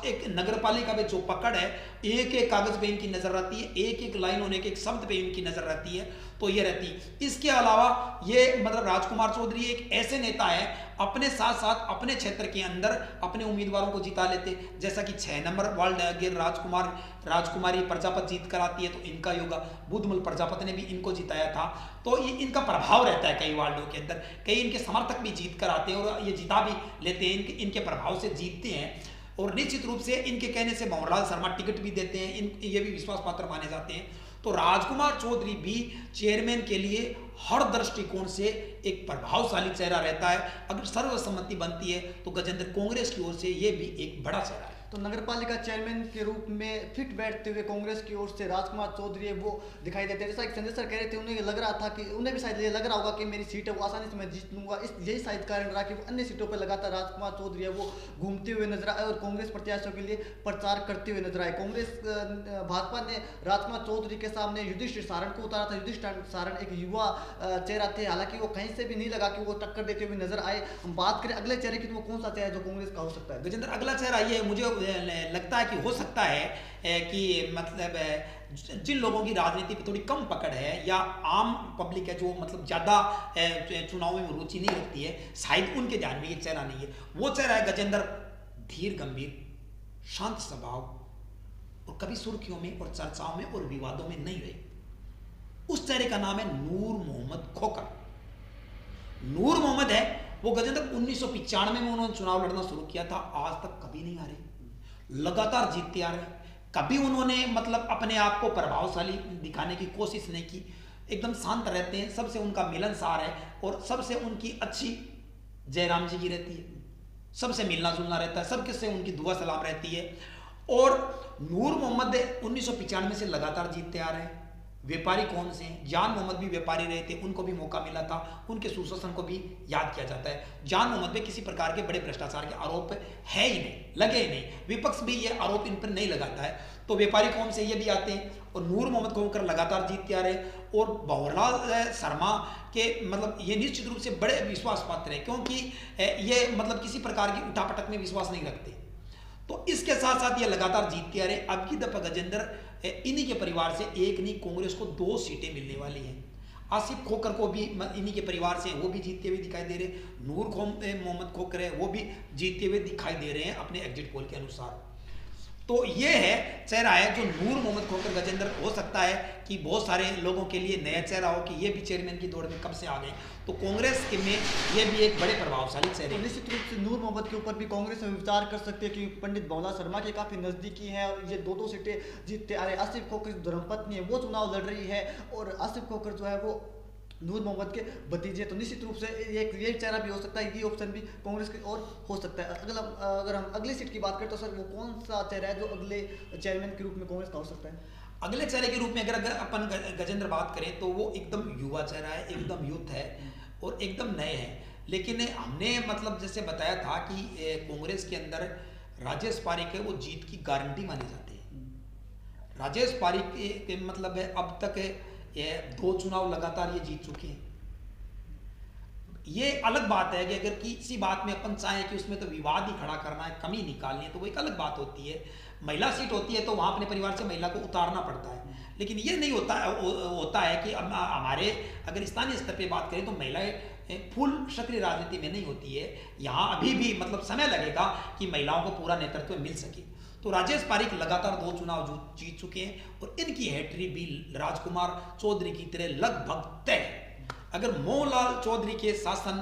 S2: एक नगरपालिका में जो पकड़ है, एक एक कागज पे इनकी नजर रहती है, एक एक लाइन होने के एक शब्द पे इनकी नजर रहती है, तो ये रहती है। इसके अलावा ये मतलब राजकुमार चौधरी एक ऐसे नेता है अपने साथ साथ अपने क्षेत्र के अंदर अपने उम्मीदवारों को जिता लेते, जैसा कि 6 नंबर वार्ड गिर राजकुमारी प्रजापत जीत कर आती है तो इनका योगा, बुद्धमल प्रजापत ने भी इनको जिताया था, तो ये इनका प्रभाव रहता है कई वार्डों के अंदर, कई इनके समर्थक भी जीत कर आते हैं और ये जिता भी लेते हैं, इनके प्रभाव से जीतते हैं। और निश्चित रूप से इनके कहने से भंवरलाल शर्मा टिकट भी देते हैं, ये भी विश्वास पात्र माने जाते हैं। तो राजकुमार चौधरी भी चेयरमैन के लिए हर दृष्टिकोण से एक प्रभावशाली चेहरा रहता है। अगर सर्वसम्मति बनती है तो गजेंद्र कांग्रेस की ओर से ये भी एक बड़ा चेहरा है।
S1: तो नगरपालिका चेयरमैन के रूप में फिट बैठते हुए कांग्रेस की ओर से राजकुमार चौधरी वो दिखाई देते हैं। जैसा कि संजय सर कह रहे थे, उन्हें लग रहा था कि उन्हें भी शायद ये लग रहा होगा कि मेरी सीट है वो आसानी से मैं जीत लूंगा, यही शायद कारण रहा कि वो अन्य सीटों पर लगातार राजकुमार चौधरी है वो घूमते हुए नजर आए और कांग्रेस प्रत्याशियों के लिए प्रचार करते हुए नजर आए। भाजपा ने राजकुमार चौधरी के सामने युधिष्ठिर सारण को उतारा था। युधिष्ठिर सारण एक युवा चेहरा थे, हालांकि वो कहीं से भी नहीं लगा कि वो टक्कर देते हुए नजर आए। हम बात करें अगले चेहरे की, तो वो कौन सा चेहरा जो कांग्रेस का हो सकता है?
S2: गजेंद्र, अगला चेहरा ये मुझे लगता है कि हो सकता है कि मतलब जिन लोगों की राजनीति पे थोड़ी कम पकड़ है या आम पब्लिक है जो मतलब ज्यादा चुनाव में रुचि नहीं रखती है, शायद उनके ध्यान में ये चेहरा नहीं है। वो चेहरा है गजेंद्र धीर गंभीर, शांत स्वभाव और कभी सुर्खियों में और चर्चाओं में और विवादों में नहीं रहे। उस चेहरे का नाम है नूर मोहम्मद खोकर। नूर मोहम्मद है वो गजेंद्र 1995 में उन्होंने चुनाव लड़ना शुरू किया था, आज तक कभी नहीं हारे, लगातार जीतते आ रहे। कभी उन्होंने मतलब अपने आप को प्रभावशाली दिखाने की कोशिश नहीं की, एकदम शांत रहते हैं, सबसे उनका मिलनसार है और सबसे उनकी अच्छी जयराम जी की रहती है, सबसे मिलना जुलना रहता है, सबके से उनकी दुआ सलाम रहती है। और नूर मोहम्मद 1995 से लगातार जीतते आ रहे हैं। व्यापारी कौन से हैं? जान मोहम्मद भी व्यापारी रहे थे, उनको भी मौका मिला था, उनके सुशासन को भी याद किया जाता है। जान मोहम्मद पे किसी प्रकार के बड़े भ्रष्टाचार के आरोप है ही नहीं, लगे ही नहीं, विपक्ष भी ये आरोप इन पर नहीं लगाता है। तो व्यापारी कौन से ये भी आते हैं और नूर मोहम्मद को होकर लगातार जीतते आ रहे। और भंवरलाल शर्मा के मतलब ये निश्चित रूप से बड़े विश्वास पात्र है, क्योंकि ये मतलब किसी प्रकार की उठापटक में विश्वास नहीं रखते। तो इसके साथ साथ ये लगातार जीतते आ रहे। अब की दफा गजेंद्र इन्हीं के परिवार से एक नहीं, कांग्रेस को 2 सीटें मिलने वाली हैं। आसिफ खोकर को भी इन्हीं के परिवार से, वो भी जीतते हुए दिखाई दे रहे। नूर मोहम्मद खोकर है वो भी जीतते हुए दिखाई दे रहे हैं अपने एग्जिट पोल के अनुसार। तो ये है चेहरा है जो नूर मोहम्मद खोकर गजेंद्र। हो सकता है कि बहुत सारे लोगों के लिए नया चेहरा हो कि ये भी चेयरमैन की दौड़ में कब से आ गए, तो कांग्रेस के में ये भी एक बड़े प्रभावशाली चेहरे।
S1: तो निश्चित रूप से नूर मोहम्मद के ऊपर भी कांग्रेस में विचार कर सकते हैं कि पंडित भंवरलाल शर्मा के काफी नजदीकी हैं और ये 2 सीटें जीतते आ रहे। आसिफ खोकर धर्मपत्नी है वो चुनाव लड़ रही है और आसिफ खोकर जो है वो नूर मोहम्मद के भतीजे। तो निश्चित रूप से एक ये चेहरा भी हो सकता है, ये ऑप्शन भी कांग्रेस की ओर हो सकता है। अगर हम अगली सीट की बात करें तो सर वो कौन सा चेहरा है जो अगले चेयरमैन के रूप में कांग्रेस का हो सकता है?
S2: अगले चेहरे के रूप में अगर अपन गजेंद्र बात करें तो वो एकदम युवा चेहरा है, एकदम यूथ है और एकदम नए हैं। लेकिन हमने मतलब जैसे बताया था कि कांग्रेस के अंदर राजेश पारिक है वो जीत की गारंटी मानी जाती है। राजेश पारिक के मतलब है अब तक 2 चुनाव लगातार ये जीत चुके हैं। ये अलग बात है कि अगर किसी बात में अपन चाहें कि उसमें तो विवाद ही खड़ा करना है, कमी निकालनी है, तो वो एक अलग बात होती है। महिला सीट होती है तो वहाँ अपने परिवार से महिला को उतारना पड़ता है, लेकिन ये नहीं होता है कि हमारे अगर स्थानीय स्तर पे बात करें तो महिलाएं फुल सक्रिय राजनीति में नहीं होती है। यहाँ अभी भी मतलब समय लगेगा कि महिलाओं को पूरा नेतृत्व मिल सके। तो राजेश पारिक लगातार 2 चुनाव जीत चुके हैं और इनकी हैट्रिक भी राजकुमार चौधरी की तरह लगभग तय है। अगर मोहनलाल चौधरी के शासन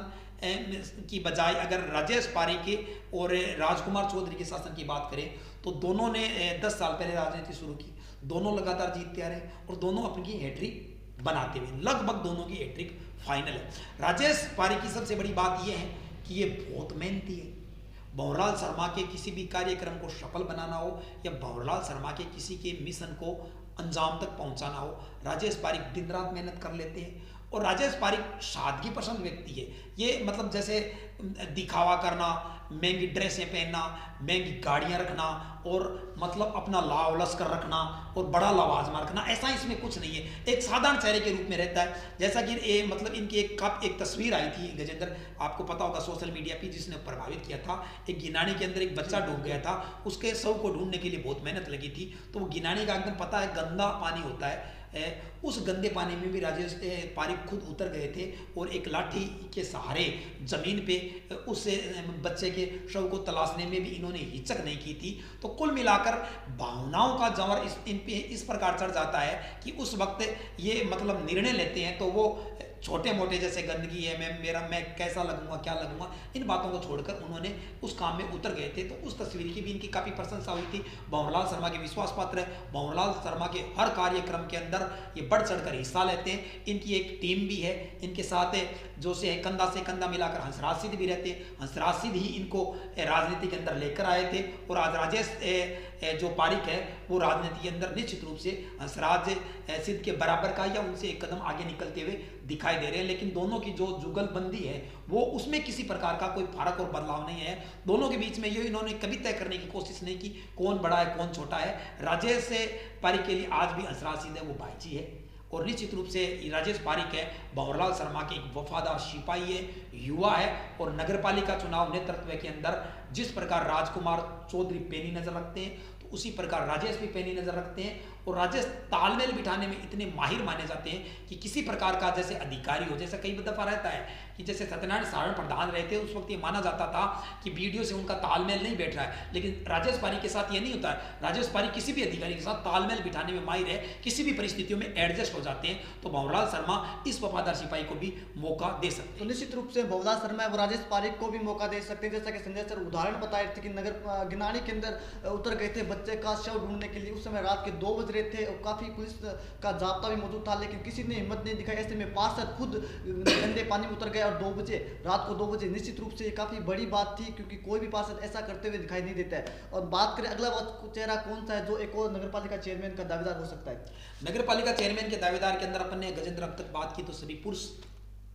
S2: की बजाय अगर राजेश पारिक और राजकुमार चौधरी के शासन की बात करें तो दोनों ने 10 साल पहले राजनीति शुरू की, दोनों लगातार जीतते आ रहे हैं और दोनों अपनी हैट्रिक बनाते हुए लगभग दोनों की हैट्रिक फाइनल है। राजेश पारिक की सबसे बड़ी बात यह है कि ये बहुत मेहनती है। भंवरलाल शर्मा के किसी भी कार्यक्रम को सफल बनाना हो या भंवरलाल शर्मा के किसी के मिशन को अंजाम तक पहुंचाना हो, राजेश पारिक दिन रात मेहनत कर लेते हैं। और राजेश पारिक सादगी पसंद व्यक्ति है। ये मतलब जैसे दिखावा करना, महंगी ड्रेसें पहनना, महंगी गाड़ियां रखना और मतलब अपना लाव लश्कर रखना और बड़ा लवाजमा रखना, ऐसा इसमें कुछ नहीं है। एक साधारण चेहरे के रूप में रहता है। जैसा कि मतलब इनकी एक तस्वीर आई थी गजेंद्र, आपको पता होगा सोशल मीडिया पे, जिसने प्रभावित किया था। एक गिनानी के अंदर एक बच्चा डूब गया था, उसके शव को ढूंढने के लिए बहुत मेहनत लगी थी। तो वो गिनानी का एकदम पता है गंदा पानी होता है, उस गंदे पानी में भी राजेश पारिक खुद उतर गए थे और एक लाठी के सहारे जमीन पे उस बच्चे के शव को तलाशने में भी इन्होंने हिचक नहीं की थी। तो कुल मिलाकर भावनाओं का जंवर इन पे इस प्रकार चढ़ जाता है कि उस वक्त ये मतलब निर्णय लेते हैं तो वो छोटे मोटे जैसे गंदगी है, मैं कैसा लगूंगा, क्या लगूंगा, इन बातों को छोड़कर उन्होंने उस काम में उतर गए थे। तो उस तस्वीर की भी इनकी काफ़ी प्रशंसा हुई थी। भंवरलाल शर्मा के विश्वास पात्र है, भंवरलाल शर्मा के हर कार्यक्रम के अंदर ये बढ़ चढ़कर हिस्सा लेते हैं। इनकी एक टीम भी है, इनके साथ जो से कंधा से कंधा मिलाकर हंसराज सिद्ध भी रहते हैं। हंसराज सिद्ध ही इनको राजनीति के अंदर लेकर आए थे और आज राजेश जो पारिक है वो राजनीति के अंदर निश्चित रूप से हंसराज सिद्ध के बराबर का या उनसे एक कदम आगे निकलते हुए दिखाई दे रहे हैं। लेकिन दोनों की जो जुगलबंदी है वो उसमें किसी प्रकार का कोई फर्क और बदलाव नहीं है। दोनों के बीच में ये इन्होंने कभी तय करने की कोशिश नहीं की कौन बड़ा है कौन छोटा है। राजेश पारिक के लिए आज भी हंसराज सिद्ध है वो भाईजी है और निश्चित रूप से राजेश पारिक है भंवरलाल शर्मा के एक वफादार सिपाही है, युवा है। और नगरपालिका चुनाव नेतृत्व के अंदर जिस प्रकार राजकुमार चौधरी पैनी नजर रखते हैं तो उसी प्रकार राजेश भी पैनी नजर रखते हैं। और राजेश तालमेल बिठाने में इतने माहिर माने जाते हैं कि किसी प्रकार का जैसे अधिकारी हो, जैसा कई दफा रहता है कि जैसे सत्यनारायण सारण प्रधान रहते उस वक्त ये माना जाता था कि वीडियो से उनका तालमेल नहीं बैठ रहा है, लेकिन राजेश पारिक के साथ ये नहीं होता है। राजेश पारिक किसी भी अधिकारी के साथ तालमेल बिठाने में माहिर है, किसी भी परिस्थितियों में एडजस्ट हो जाते हैं। तो भंवरलाल शर्मा इस वफादार सिपाही को भी मौका दे सकते हैं।
S1: तो निश्चित रूप से भंवरलाल शर्मा वो राजेश पारिक को भी मौका दे सकते हैं। जैसा कि संजय सर उदाहरण बताए थे कि नगर गिनानी के अंदर उतर गए थे बच्चे का शव ढूंढने के लिए, उस समय रात के 2 बज रहे थे और काफी पुलिस का जाब्ता भी मौजूद था, लेकिन किसी ने हिम्मत नहीं दिखाई। ऐसे में पार्षद खुद गंदे पानी में उतर गए और 2 बजे रात को 2 बजे निश्चित रूप से ये काफी बड़ी बात थी क्योंकि कोई भी पार्षद ऐसा करते हुए दिखाई नहीं देता है। और बात करें अगला चेहरा कौन सा है जो एक और नगरपालिका चेयरमैन का दावेदार हो सकता है।
S2: नगरपालिका चेयरमैन के दावेदार के अंदर अपन ने गजेंद्र अब तक बात की तो सभी पुरुष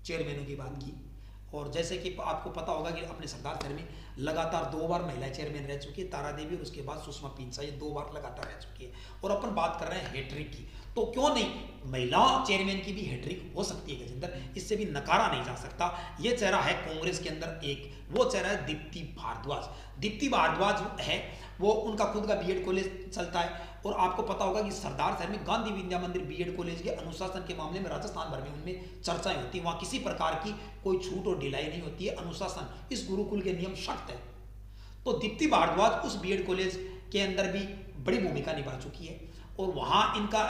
S2: चेयरमैनों की बात की। और जैसे कि आपको पता होगा कि अपने सरदार शहर में लगातार 2 बार महिला चेयरमैन रह चुकी है, तारा देवी और उसके बाद सुषमा पिंसा, ये 2 बार लगातार रह चुकी है। और अपन बात कर रहे हैं हैट्रिक की, तो क्यों नहीं महिला चेयरमैन की भी हैट्रिक हो सकती है गजेंद्र, इससे भी नकारा नहीं जा सकता। ये चेहरा है कांग्रेस के अंदर एक, वो चेहरा है दीप्ति भारद्वाज। दीप्ति भारद्वाज है वो, उनका खुद का बीएड कॉलेज चलता है और आपको पता होगा कि सरदार शहर में गांधी विद्या मंदिर बीएड कॉलेज के अनुशासन के मामले में राजस्थान भर में उनमें चर्चाएं होती है। वहां किसी प्रकार की कोई छूट और ढिलाई नहीं होती है, अनुशासन इस गुरुकुल के नियम सख्त है। तो दीप्ति भारद्वाज उस बीएड कॉलेज के अंदर भी बड़ी भूमिका निभा चुकी है और वहाँ इनका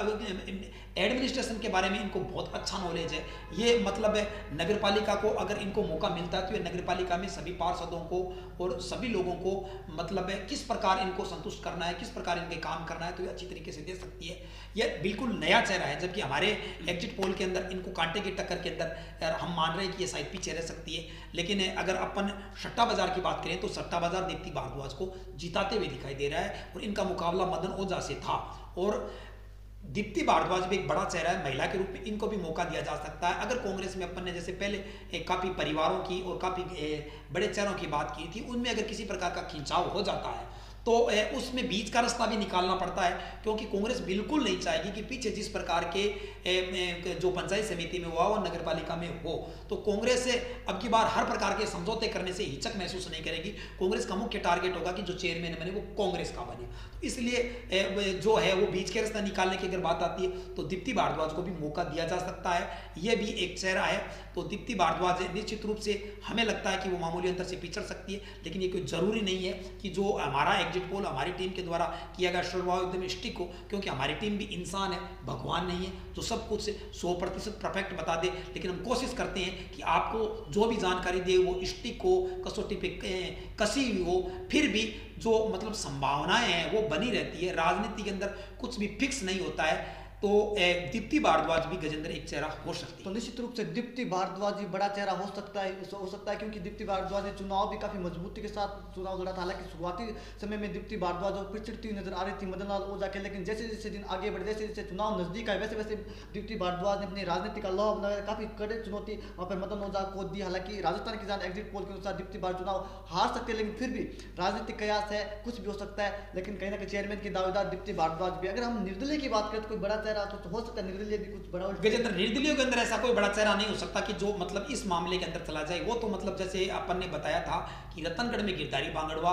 S2: एडमिनिस्ट्रेशन के बारे में इनको बहुत अच्छा नॉलेज है। ये मतलब नगरपालिका को अगर इनको मौका मिलता है तो ये नगरपालिका में सभी पार्षदों को और सभी लोगों को मतलब किस प्रकार इनको संतुष्ट करना है, किस प्रकार इनके काम करना है, तो ये अच्छी तरीके से दे सकती है। ये बिल्कुल नया चेहरा है, जबकि हमारे एग्जिट पोल के अंदर इनको कांटे की टक्कर के अंदर हम मान रहे हैं कि ये शायद पीछे रह सकती है। लेकिन अगर अपन सट्टा बाजार की बात करें तो सट्टा बाजार दीप्ति भारद्वाज को जिताते हुए दिखाई दे रहा है और इनका मुकाबला मदन ओझा से था। और दीप्ति भारद्वाज भी एक बड़ा चेहरा है, महिला के रूप में इनको भी मौका दिया जा सकता है। अगर कांग्रेस में अपन ने जैसे पहले काफ़ी परिवारों की और काफ़ी बड़े चेहरों की बात की थी, उनमें अगर किसी प्रकार का खिंचाव हो जाता है तो उसमें बीच का रास्ता भी निकालना पड़ता है, क्योंकि कांग्रेस बिल्कुल नहीं चाहेगी कि पीछे जिस प्रकार के जो पंचायत समिति में हुआ वो नगर पालिका में हो। तो कांग्रेस अब की बार हर प्रकार के समझौते करने से हिचक महसूस नहीं करेगी। कांग्रेस का मुख्य टारगेट होगा कि जो चेयरमैन बने वो कांग्रेस का बने। इसलिए जो है वो बीच के रास्ता निकालने की अगर बात आती है तो दीप्ति भारद्वाज को भी मौका दिया जा सकता है, यह भी एक चेहरा है। तो दीप्ति भारद्वाज निश्चित रूप से हमें लगता है कि वो मामूली अंतर से पिछड़ सकती है, लेकिन ये कोई जरूरी नहीं है कि जो हमारा एग्जिट पोल हमारी टीम के द्वारा किया गया शुरुआत एकदम स्टिक हो, क्योंकि हमारी टीम भी इंसान है, भगवान नहीं है जो सब कुछ 100% परफेक्ट बता दे। लेकिन हम कोशिश करते हैं कि आपको जो भी जानकारी दे वो स्टिक हो, कसौटी पे कसी हुई हो, फिर भी जो मतलब संभावनाएं हैं वो बनी रहती है। राजनीति के अंदर कुछ भी फिक्स नहीं होता है। तो दीप्ति भारद्वाज भी गजेंद्र एक चेहरा हो सकती है।
S1: तो निश्चित रूप से दीप्ति भारद्वाज ही बड़ा चेहरा हो सकता है, क्योंकि दीप्ति भारद्वाज ने चुनाव भी काफी मजबूती के साथ चुनाव लड़ा था। हालांकि शुरुआती समय में दीप्ति भारद्वाज और पिछड़ती नजर आ रही थी मदन लाल ओझा के, लेकिन जैसे जैसे दिन आगे बढ़े, जैसे जैसे चुनाव नजदीक आए, वैसे वैसे दीप्ति भारद्वाज ने अपनी राजनीति का लौह बनाया। काफी कड़े चुनौती वहाँ पर मदन ओझा को दी। हालांकि राजस्थान किसान एग्जिट पोल के अनुसार दीप्ति भारद्वाज चुनाव हार सकते हैं, लेकिन फिर भी राजनीतिक कयास है, कुछ भी हो सकता है। लेकिन कहीं ना कहीं चेयरमैन की दावेदार दीप्ति भारद्वाज भी। अगर हम निर्दलीय की बात करें तो कोई बड़ा चेहरा तो हो सकता है, निर्दलीय भी कुछ बड़ा
S2: गजेंद्र निर्दलीयों के अंदर ऐसा कोई बड़ा चेहरा नहीं हो सकता कि जो मतलब इस मामले के अंदर चला जाए। वो तो मतलब जैसे अपन ने बताया था कि रतनगढ़ में गिरधारी बांगड़वा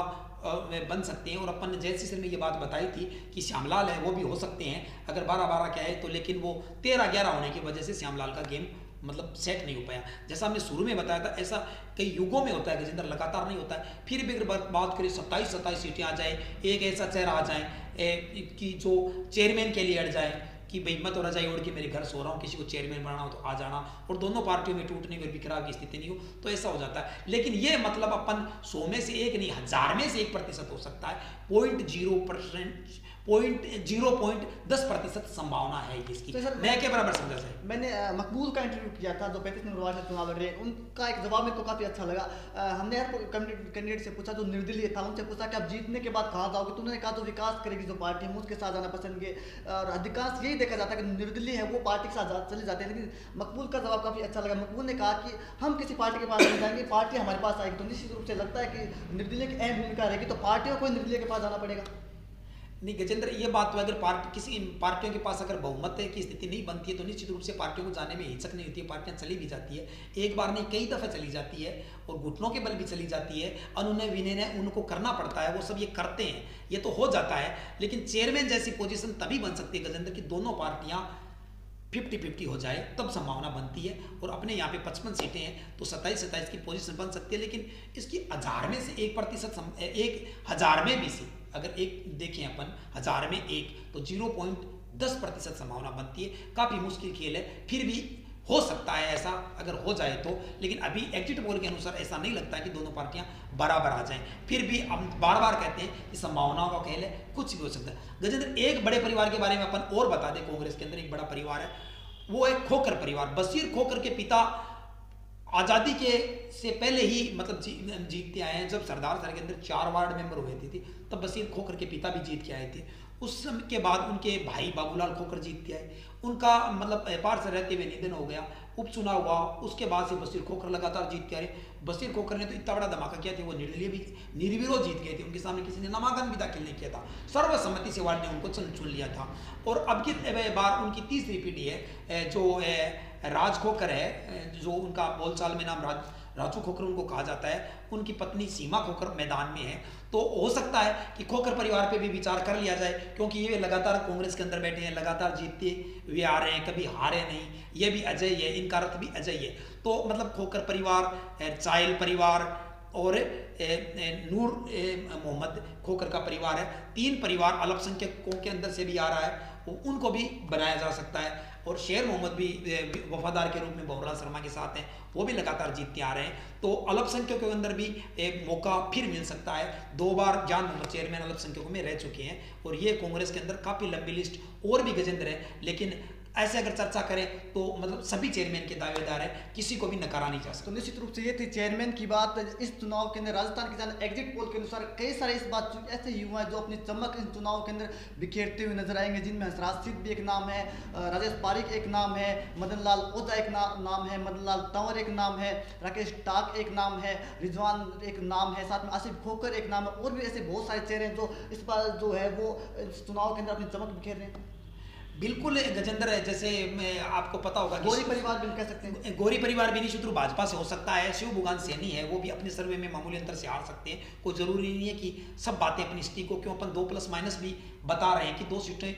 S2: बन सकते हैं, और अपन ने जैसे सिर में ये बात बताई थी कि श्यामलाल है वो भी हो सकते हैं अगर 12-12 क्या है तो। लेकिन वो 13-11 होने की वजह से श्यामलाल का गेम मतलब सेट नहीं हो पाया। जैसा हमने शुरू में बताया था, ऐसा कई युगों में होता है, गजेंद्र लगातार नहीं होता है। फिर भी अगर बात करें 27 सीटें आ जाए, एक ऐसा चेहरा आ जाए कि जो चेयरमैन के लिए अड़ जाए कि भाई मत हो रजाई ओढ़ के मेरे घर सो रहा हूँ, किसी को चेयरमैन बनाना हो तो आ जाना, और दोनों पार्टियों में टूटने और बिखराव की स्थिति नहीं हो, तो ऐसा हो जाता है। लेकिन ये मतलब अपन 100 में से 1 नहीं, 1000 में से 1% हो सकता है। 0.10% संभावना है इसकी।
S1: तो सर
S2: मैं के बराबर समझा सर।
S1: मैंने मकबूल का इंटरव्यू किया था जो 35 नंबर वार्ड से चुनाव लड़ रहे हैं, उनका एक जवाब मेरे को काफी अच्छा लगा। हमने यार कैंडिडेट से पूछा जो निर्दलीय था, उनसे पूछा कि आप जीतने के बाद कहाँ जाओगे, तो उन्होंने कहा जो विकास करेगी जो पार्टी हम उसके साथ जाना पसंद किए। और अधिकांश यही देखा जाता है कि निर्दलीय है वो पार्टी के साथ चले जाते हैं। लेकिन मकबूल का जवाब काफी अच्छा लगा। मकबूल ने कहा कि हम किसी पार्टी के पास नहीं जाएंगे, पार्टी हमारे पास आएगी। तो निश्चित रूप से लगता है कि निर्दलीय की अहम भूमिका रहेगी, तो पार्टियों को निर्दलीय के पास जाना पड़ेगा।
S2: नहीं गजेंद्र, ये बात तो अगर किसी पार्टियों के पास अगर बहुमत की स्थिति नहीं बनती है तो निश्चित रूप से पार्टियों को जाने में हिचक नहीं होती है। पार्टियां चली भी जाती है, एक बार नहीं कई दफ़े चली जाती है, और घुटनों के बल भी चली जाती है। अनुनय विनय उनको करना पड़ता है, वो सब ये करते हैं, ये तो हो जाता है। लेकिन चेयरमैन जैसी पोजीशन तभी बन सकती है गजेंद्र कि दोनों पार्टियां 50-50 हो जाए, तब संभावना बनती है। और अपने यहाँ पे 55 सीटें हैं तो 27-27 की पोजीशन बन सकती है। लेकिन इसकी 1000 में से 1%, 1000 में भी से अगर एक देखें अपन 1000 में 1 तो 0.10% संभावना बनती है। काफ़ी मुश्किल खेल है, फिर भी हो सकता है ऐसा अगर हो जाए तो। लेकिन अभी एग्जिट पोल के अनुसार ऐसा नहीं लगता है कि दोनों पार्टियां बराबर आ जाएं। फिर भी हम बार बार कहते हैं कि संभावनाओं का खेल है, कुछ भी हो सकता है। गजेंद्र, एक बड़े परिवार के बारे में अपन और बता दें। कांग्रेस के अंदर एक बड़ा परिवार है, वो है खोखर परिवार। बशीर खोखर के पिता आज़ादी के से पहले ही मतलब जीतते आए हैं। जब सरदार सर के अंदर 4 वार्ड मेंबर हुए थे तब बशीर खोखर के पिता भी जीत के आए थे। उस समय के बाद उनके भाई बाबूलाल खोखर जीत के आए, उनका मतलब व्यापार से रहते हुए निधन हो गया। उपचुनाव हुआ, उसके बाद से बशीर खोखर लगातार जीत के आ रहे। बशीर खोखर ने तो इतना बड़ा धमाका किया था, वो निर्दलीय भी निर्विरोध जीत गए थे। उनके सामने किसी ने नामांकन भी दाखिल नहीं किया था, सर्वसम्मति से वार्ड ने उनको चुन लिया था। और अब की बार उनकी तीसरी पीढ़ी है जो राज खोखर है, जो उनका बोलचाल में नाम राजू खोखर उनको कहा जाता है। उनकी पत्नी सीमा खोखर मैदान में है। तो हो सकता है कि खोखर परिवार पे भी विचार कर लिया जाए, क्योंकि ये लगातार कांग्रेस के अंदर बैठे हैं, लगातार जीतते हुए आ रहे हैं, कभी हारे नहीं। ये भी अजय है, इनका रथ भी अजय है। तो मतलब खोखर परिवार, चायल परिवार और नूर मोहम्मद खोखर का परिवार है। 3 परिवार अल्पसंख्यकों के अंदर से भी आ रहा है, उनको भी बनाया जा सकता है। और शेर मोहम्मद भी वफादार के रूप में भंवरलाल शर्मा के साथ हैं, वो भी लगातार जीतते आ रहे हैं। तो अल्पसंख्यकों के अंदर भी एक मौका फिर मिल सकता है। 2 बार जान मोहम्मद चेयरमैन अल्पसंख्यकों में रह चुके हैं, और ये कांग्रेस के अंदर काफ़ी लंबी लिस्ट और भी गजेंद्र है। लेकिन ऐसे अगर चर्चा करें तो मतलब सभी चेयरमैन के दावेदार है, किसी को भी नकारा नहीं जा सकता।
S1: तो निश्चित रूप से ये थी चेयरमैन की बात। इस चुनाव के अंदर राजस्थान के जान एग्जिट पोल के अनुसार कई सारे इस बात ऐसे युवा हैं जो अपनी चमक इन चुनाव के अंदर बिखेरते हुए नजर आएंगे, जिनमें हंसराज सिद्ध भी एक नाम है, राजेश पारिक एक नाम है, मदन लाल ओझा एक नाम है, मदन लाल तंवर एक नाम है, राकेश टाक एक नाम है, रिजवान एक नाम है, साथ में आसिफ खोकर एक नाम है, और भी ऐसे बहुत सारे चेहरे हैं जो इस बार जो है वो इस चुनाव के अंदर अपनी चमक बिखेर रहे हैं।
S2: बिल्कुल गजेंद्र है, जैसे मैं आपको पता होगा
S1: गौरी परिवार भी कह सकते हैं,
S2: गौरी परिवार भी निश्चित रूप भाजपा से हो सकता है। शिव बुगान सैनी है, वो भी अपने सर्वे में मामूली अंतर से हार सकते हैं। कोई जरूरी नहीं है कि सब बातें अपनी स्थिति को, क्यों अपन 2+ भी बता रहे हैं कि 2 सीटें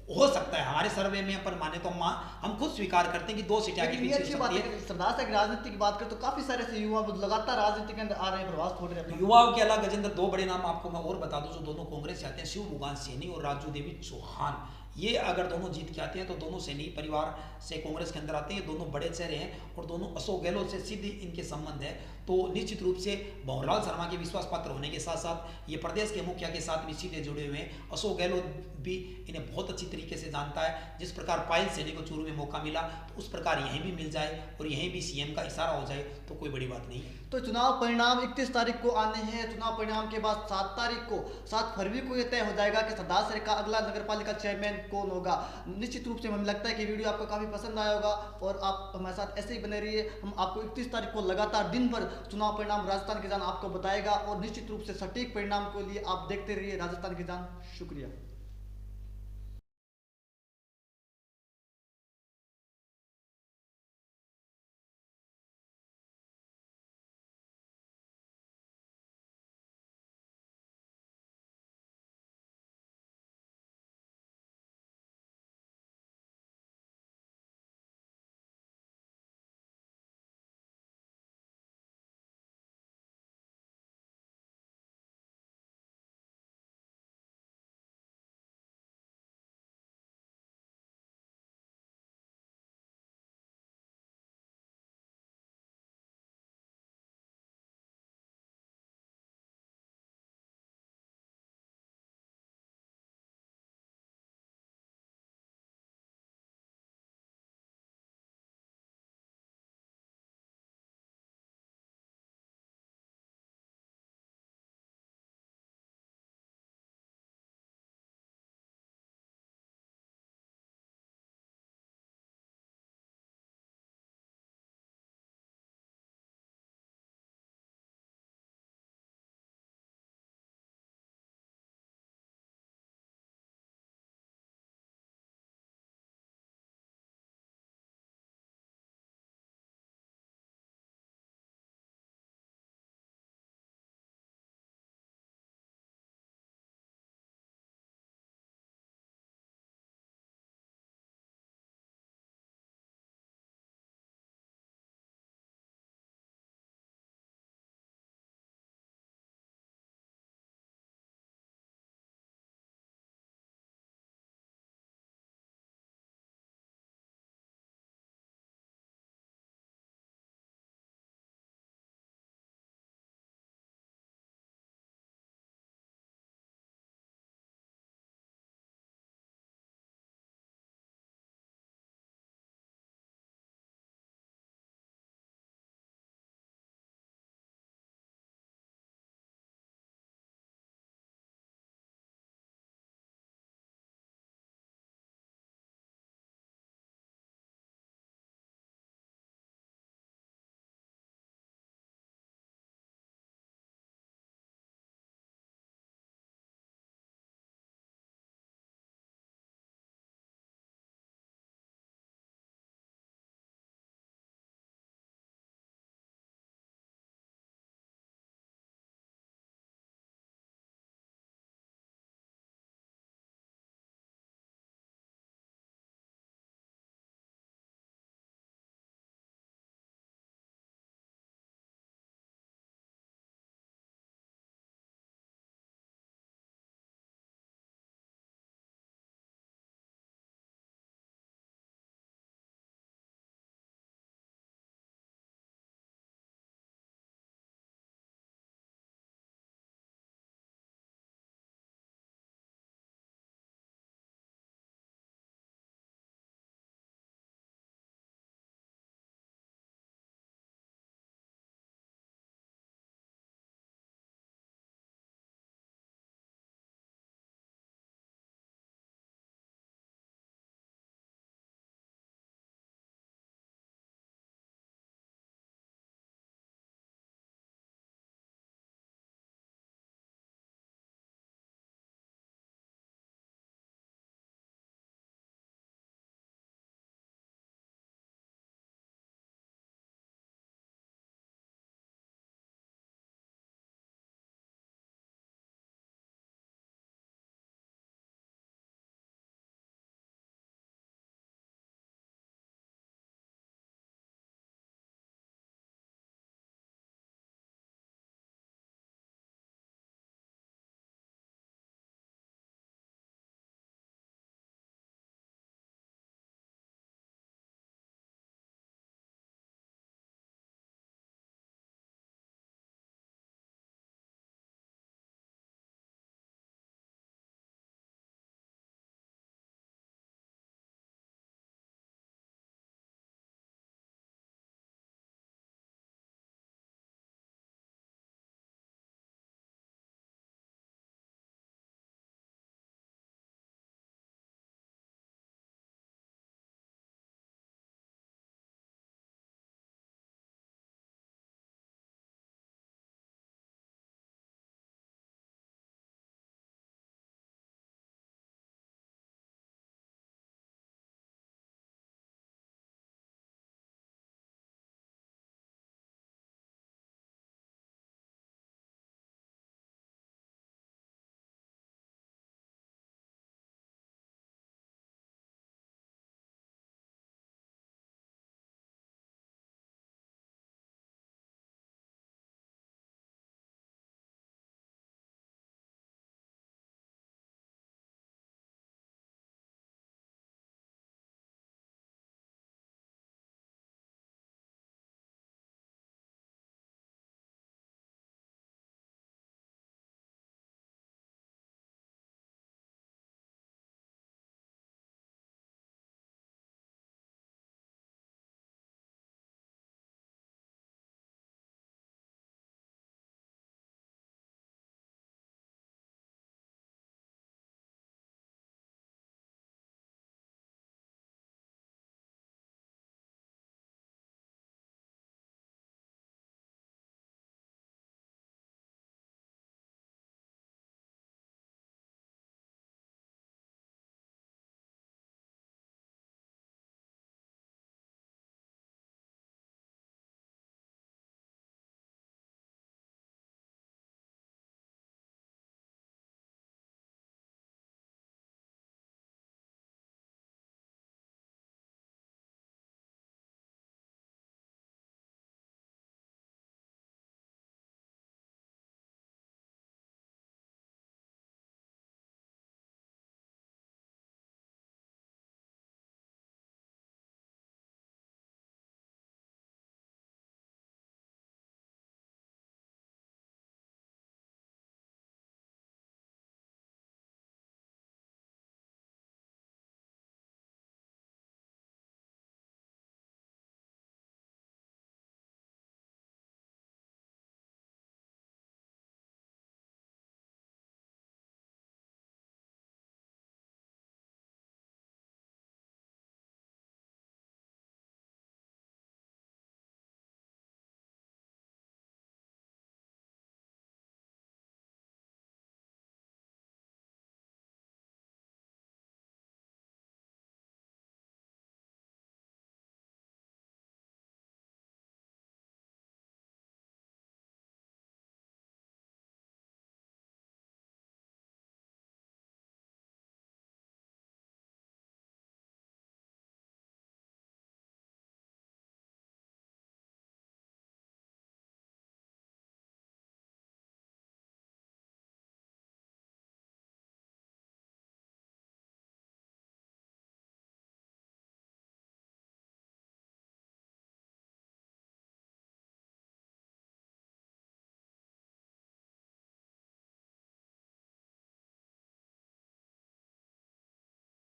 S2: हो सकता है हमारे सर्वे में, अपन माने तो हम खुद स्वीकार करते हैं कि 2 सीटें आगे पीछे हो सकती है।
S1: सरदार से राजनीति की बात करें तो काफी सारे ऐसे युवा लगातार राजनीति के अंदर आ रहे हैं, प्रवास छोड़ रहे हैं।
S2: युवाओं के अलावा गजेंद्र 2 बड़े नाम आपको मैं और बता दूं जो दोनों कांग्रेस से आते हैं, शिव बुगान सैनी और राजू देवी चौहान। ये अगर दोनों जीत के आते हैं तो दोनों सैनी परिवार से कांग्रेस के अंदर आते हैं, दोनों बड़े चेहरे हैं और दोनों अशोक गहलोत से सीधे इनके संबंध है। तो निश्चित रूप से भंवरलाल शर्मा के विश्वास पात्र होने के साथ साथ ये प्रदेश के मुखिया के साथ भी सीधे जुड़े हुए हैं। अशोक गहलोत भी इन्हें बहुत अच्छी तरीके से जानता है। जिस प्रकार पायल सैनी को चूरू में मौका मिला तो उस प्रकार यहीं भी मिल जाए और यहीं भी सीएम का इशारा हो जाए तो कोई बड़ी बात नहीं है।
S1: तो चुनाव परिणाम 31 तारीख को आने हैं। चुनाव परिणाम के बाद 7 फरवरी को यह तय हो जाएगा कि सरदार शहर का अगला नगरपालिका चेयरमैन कौन होगा। निश्चित रूप से हमें लगता है कि वीडियो आपको काफी पसंद आया होगा और आप हमारे साथ ऐसे ही बने रहिए। हम आपको 31 तारीख को लगातार दिन भर चुनाव परिणाम राजस्थान की जान आपको बताएगा और निश्चित रूप से सटीक परिणाम के लिए आप देखते रहिए राजस्थान की जान। शुक्रिया।